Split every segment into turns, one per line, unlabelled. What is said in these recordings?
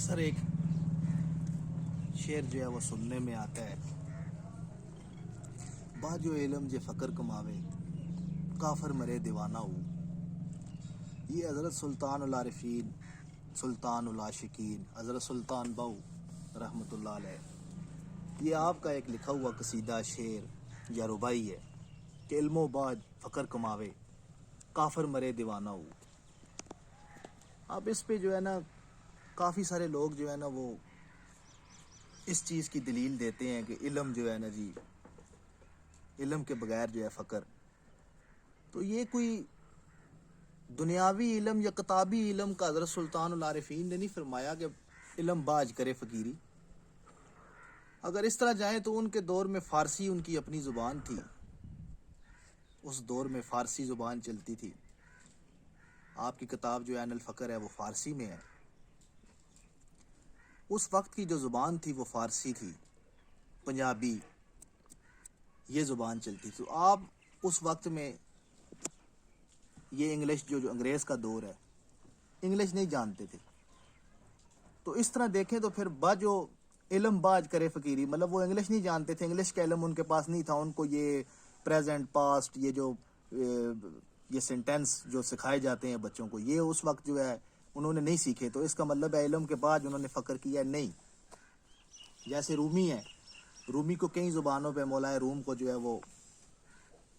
अक्सर एक शेर जो है वो सुनने में आता है, बाजो इलम जे फ़कर कमावे काफर मरे दीवाना हो। ये हज़रत सुल्तान उल आरिफीन सुल्तान उल आशिकीन हज़रत सुल्तान बाऊ रहमतुल्लाह अलैह, ये आपका एक लिखा हुआ कसीदा शेर या रुबाई है कि इल्मो बाद फ़कर कमावे काफर मरे दीवाना हो। अब इस पे जो है ना काफ़ी सारे लोग जो है ना वो इस चीज़ की दलील देते हैं कि इल्म जो है ना जी, इल्म के बगैर जो है फ़कर, तो ये कोई दुनियावी इल्म या किताबी इल्म का हज़रत सुल्तान उल आरिफीन ने नहीं फरमाया कि इल्म बाज करे फ़कीरी। अगर इस तरह जाएं तो उनके दौर में फ़ारसी उनकी अपनी ज़ुबान थी, उस दौर में फ़ारसी ज़ुबान चलती थी। आपकी किताब जो ऐन अल फ़कर है वो फ़ारसी में है। उस वक्त की जो ज़ुबान थी वो फ़ारसी थी, पंजाबी ये ज़ुबान चलती। तो आप उस वक्त में ये इंग्लिश जो अंग्रेज़ का दौर है, इंग्लिश नहीं जानते थे। तो इस तरह देखें तो फिर बाजो इल्म बाज करे फ़कीरी, मतलब वो इंग्लिश नहीं जानते थे, इंग्लिश का इल्म उनके पास नहीं था। उनको ये प्रेजेंट पास्ट ये जो ये सेंटेंस जो सिखाए जाते हैं बच्चों को, ये उस वक्त जो है उन्होंने नहीं सीखे। तो इसका मतलब है इल्म के बाद उन्होंने फ़क्र किया नहीं। जैसे रूमी है, रूमी को कई ज़ुबानों पे, मौलाए रूम को जो है वो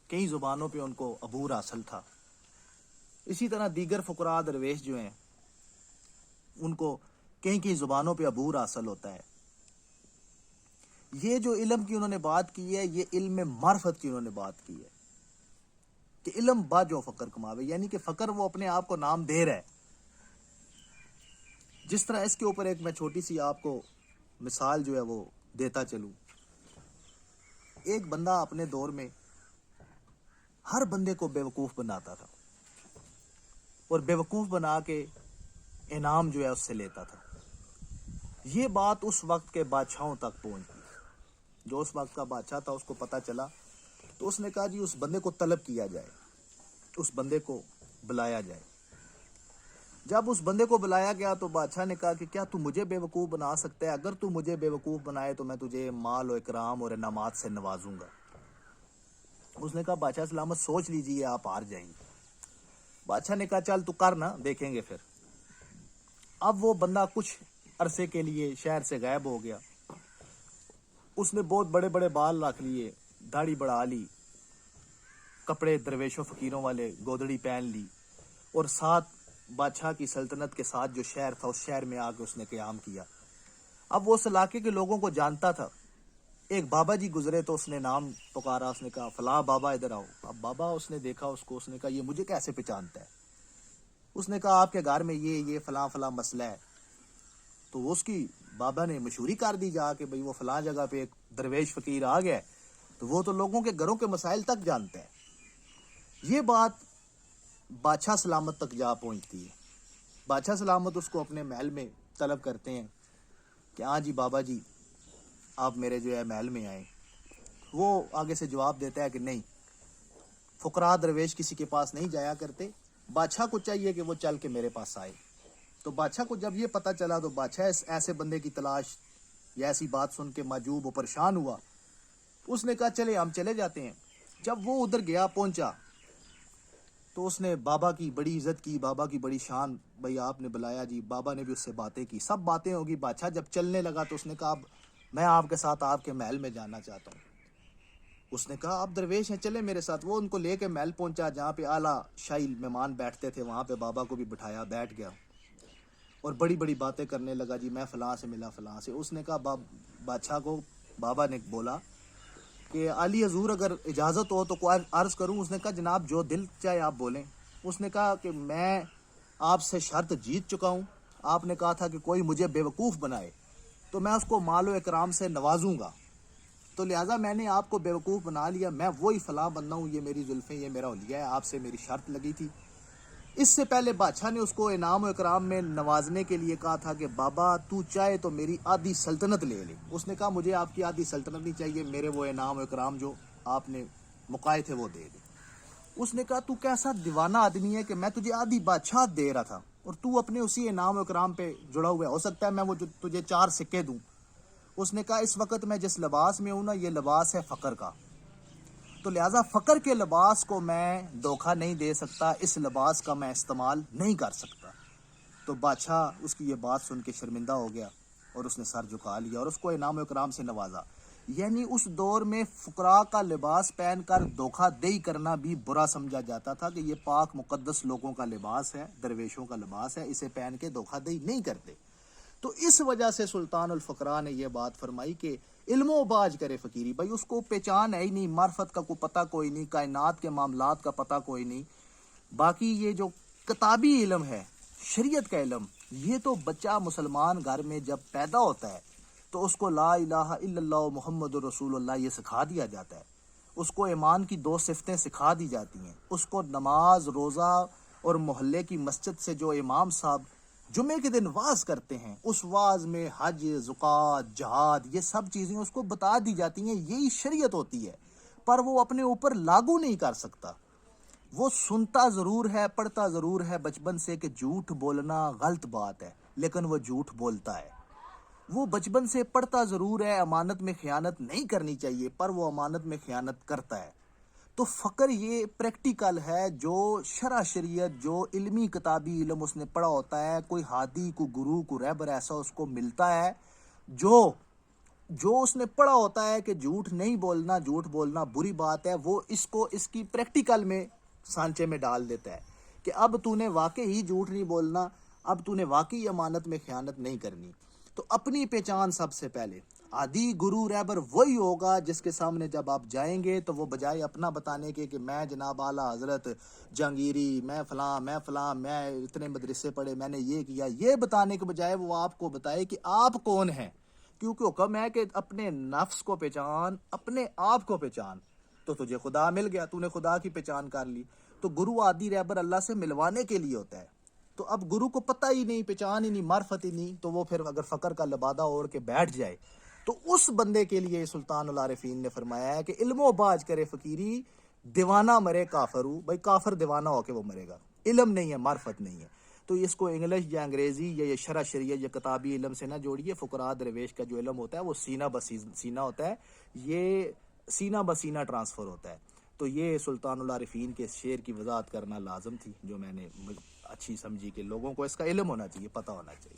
कई ज़ुबानों पे उनको अबूर हासिल था। इसी तरह दीगर फ़ुक़रा दरवेश जो हैं उनको कई कई ज़ुबानों पे अबूर हासिल होता है। ये जो इल्म की उन्होंने बात की है, ये इल्म मार्फत की उन्होंने बात की है कि इल्म बाजो फ़क्र कमावे, यानी कि फ़क्र वो अपने आप को नाम दे रहा है। जिस तरह इसके ऊपर एक मैं छोटी सी आपको मिसाल जो है वो देता चलूं। एक बंदा अपने दौर में हर बंदे को बेवकूफ़ बनाता था और बेवकूफ़ बना के इनाम जो है उससे लेता था। ये बात उस वक्त के बादशाहों तक पहुंची। जो उस वक्त का बादशाह था उसको पता चला, तो उसने कहा जी उस बंदे को तलब किया जाए, उस बंदे को बुलाया जाए। जब उस बंदे को बुलाया गया तो बादशाह ने कहा कि क्या तू मुझे बेवकूफ़ बना सकता है? अगर तू मुझे बेवकूफ़ बनाए तो मैं तुझे माल और इकराम और इनामात से नवाजूंगा। उसने कहा बादशाह सलामत सोच लीजिए, आप हार जाएंगे। बादशाह ने कहा चल तू कर ना, देखेंगे फिर। अब वो बंदा कुछ अरसे के लिए शहर से गायब हो गया। उसने बहुत बड़े बड़े बाल रख लिए, दाढ़ी बढ़ा ली, कपड़े दरवेशों फ़कीरों वाले गोदड़ी पहन ली, और साथ बादशाह की सल्तनत के साथ जो शहर था उस शहर में आके उसने क़याम किया। अब वो उस इलाके के लोगों को जानता था। एक बाबा जी गुजरे तो उसने नाम पुकारा, उसने कहा फलां बाबा इधर आओ। अब बाबा उसने देखा उसको, उसने कहा ये मुझे कैसे पहचानता है? उसने कहा आपके घर में ये फलां फलां मसला है। तो उसकी बाबा ने मशहूरी कर दी जाके, भाई वो फलां जगह पे एक दरवेश फ़कीर आ गया, तो वो तो लोगों के घरों के मसाइल तक जानता है। ये बात बादशाह सलामत तक जा पहुंचती है। बादशाह सलामत उसको अपने महल में तलब करते हैं कि हाँ जी बाबा जी आप मेरे जो है महल में आए। वो आगे से जवाब देता है कि नहीं, फ़ुक़रा दरवेश किसी के पास नहीं जाया करते, बादशाह को चाहिए कि वो चल के मेरे पास आए। तो बादशाह को जब ये पता चला तो बादशाह ऐसे बंदे की तलाश या ऐसी बात सुन के माजूब और परेशान हुआ। उसने कहा चले हम चले जाते हैं। जब वो उधर गया पहुंचा तो उसने बाबा की बड़ी इज्जत की, बाबा की बड़ी शान, भाई आपने बुलाया जी। बाबा ने भी उससे बातें की, सब बातें होगी। बादशाह जब चलने लगा तो उसने कहा मैं आपके साथ आपके महल में जाना चाहता हूँ। उसने कहा आप दरवेश हैं, चले मेरे साथ। वो उनको लेके महल पहुंचा जहाँ पे आला शाही मेहमान बैठते थे, वहाँ पे बाबा को भी बिठाया, बैठ गया और बड़ी बड़ी बातें करने लगा जी मैं फ़लाँ से मिला, फ़लाँ से। उसने कहा बादशाह को बाबा ने बोला कि आली हजूर अगर इजाज़त हो तो कोई अर्ज़ करूं। उसने कहा जनाब जो दिल चाहे आप बोलें। उसने कहा कि मैं आपसे शर्त जीत चुका हूं। आपने कहा था कि कोई मुझे बेवकूफ़ बनाए तो मैं उसको मालो इकराम से नवाजूंगा, तो लिहाजा मैंने आपको बेवकूफ़ बना लिया। मैं वही फ़लाँ बंदा हूँ, ये मेरी जुल्फ़ें, ये मेरा हुलिया है, आपसे मेरी शर्त लगी थी। इससे पहले बादशाह ने उसको इनाम और इकराम में नवाजने के लिए कहा था कि बाबा तू चाहे तो मेरी आधी सल्तनत ले ले। उसने कहा मुझे आपकी आधी सल्तनत नहीं चाहिए, मेरे वो इनाम और इकराम जो आपने मुकाए थे वो दे दे। उसने कहा तू कैसा दीवाना आदमी है कि मैं तुझे आधी बादशाह दे रहा था, اور تو اپنے اسی انعام و اکرام پہ جڑا ہوا ہے. ہو سکتا ہے میں وہ جو تجھے 4 سکے دوں. اس نے کہا اس وقت میں جس لباس میں ہوں نا یہ لباس ہے فقر کا, تو لہٰذا فقر کے لباس کو میں دھوکہ نہیں دے سکتا, اس لباس کا میں استعمال نہیں کر سکتا. تو بادشاہ اس کی یہ بات سن کے شرمندہ ہو گیا اور اس نے سر جھکا لیا اور اس کو انعام و اکرام سے نوازا. یعنی اس دور میں فقراء کا لباس پہن کر دھوکہ دہی کرنا بھی برا سمجھا جاتا تھا کہ یہ پاک مقدس لوگوں کا لباس ہے, درویشوں کا لباس ہے, اسے پہن کے دھوکہ دہی نہیں کرتے. تو اس وجہ سے سلطان الفقراء نے یہ بات فرمائی کہ علم و باج کرے فقیری. بھائی اس کو پہچان ہے ہی نہیں, معرفت کا کوئی پتہ کوئی نہیں, کائنات کے معاملات کا پتہ کوئی نہیں. باقی یہ جو کتابی علم ہے, شریعت کا علم, یہ تو بچہ مسلمان گھر میں جب پیدا ہوتا ہے تو اس کو لا الہ الا اللہ محمد رسول اللہ یہ سکھا دیا جاتا ہے. اس کو ایمان کی 2 صفتیں سکھا دی جاتی ہیں. اس کو نماز, روزہ اور محلے کی مسجد سے جو امام صاحب جمعے کے دن واز کرتے ہیں, اس واز میں حج, زکوٰۃ, جہاد, یہ سب چیزیں اس کو بتا دی جاتی ہیں. یہی شریعت ہوتی ہے, پر وہ اپنے اوپر لاگو نہیں کر سکتا. وہ سنتا ضرور ہے, پڑھتا ضرور ہے بچپن سے کہ جھوٹ بولنا غلط بات ہے, لیکن وہ جھوٹ بولتا ہے. وہ بچپن سے پڑھتا ضرور ہے امانت میں خیانت نہیں کرنی چاہیے, پر وہ امانت میں خیانت کرتا ہے. تو فقر یہ پریکٹیکل ہے, جو شرع شریعت, جو علمی کتابی علم اس نے پڑھا ہوتا ہے, کوئی ہادی, کوئی گرو, کوئی رہبر ایسا اس کو ملتا ہے جو اس نے پڑھا ہوتا ہے کہ جھوٹ نہیں بولنا, جھوٹ بولنا بری بات ہے, وہ اس کو اس کی پریکٹیکل میں سانچے میں ڈال دیتا ہے کہ اب تو نے واقعی جھوٹ نہیں بولنا, اب تو نے واقعی امانت میں خیانت نہیں کرنی. تو اپنی پہچان سب سے پہلے, عادی گرو رہبر وہی ہوگا جس کے سامنے جب آپ جائیں گے تو وہ بجائے اپنا بتانے کے کہ میں جناب اعلیٰ حضرت جہانگیری, میں فلاں, میں اتنے مدرسے پڑھے, میں نے یہ کیا, یہ بتانے کے بجائے وہ آپ کو بتائے کہ آپ کون ہیں. کیونکہ حکم ہے کہ اپنے نفس کو پہچان, اپنے آپ کو پہچان, تو تجھے خدا مل گیا, تو نے خدا کی پہچان کر لی. تو گرو عادی رہبر اللہ سے ملوانے کے لیے ہوتا ہے. تو اب گرو کو پتہ ہی نہیں, پہچان ہی نہیں, معرفت ہی نہیں, تو وہ پھر اگر فقر کا لبادہ اوڑھ کے بیٹھ جائے تو اس بندے کے لیے سلطان العارفین نے فرمایا ہے کہ علم و باج کرے فقیری, دیوانہ مرے کافرو. بھائی کافر دیوانہ ہو کے وہ مرے گا, علم نہیں ہے, معرفت نہیں ہے. تو اس کو انگلش یا انگریزی یا یہ شرع شریعت یا کتابی علم سے نہ جوڑیے. فقراء درویش کا جو علم ہوتا ہے وہ سینہ بسینہ ہوتا ہے, یہ سینہ بسینہ ٹرانسفر ہوتا ہے. تو یہ سلطان العارفین کے شعر کی وضاحت کرنا لازم تھی, جو میں نے اچھی سمجھی کہ لوگوں کو اس کا علم ہونا چاہیے, پتہ ہونا چاہیے.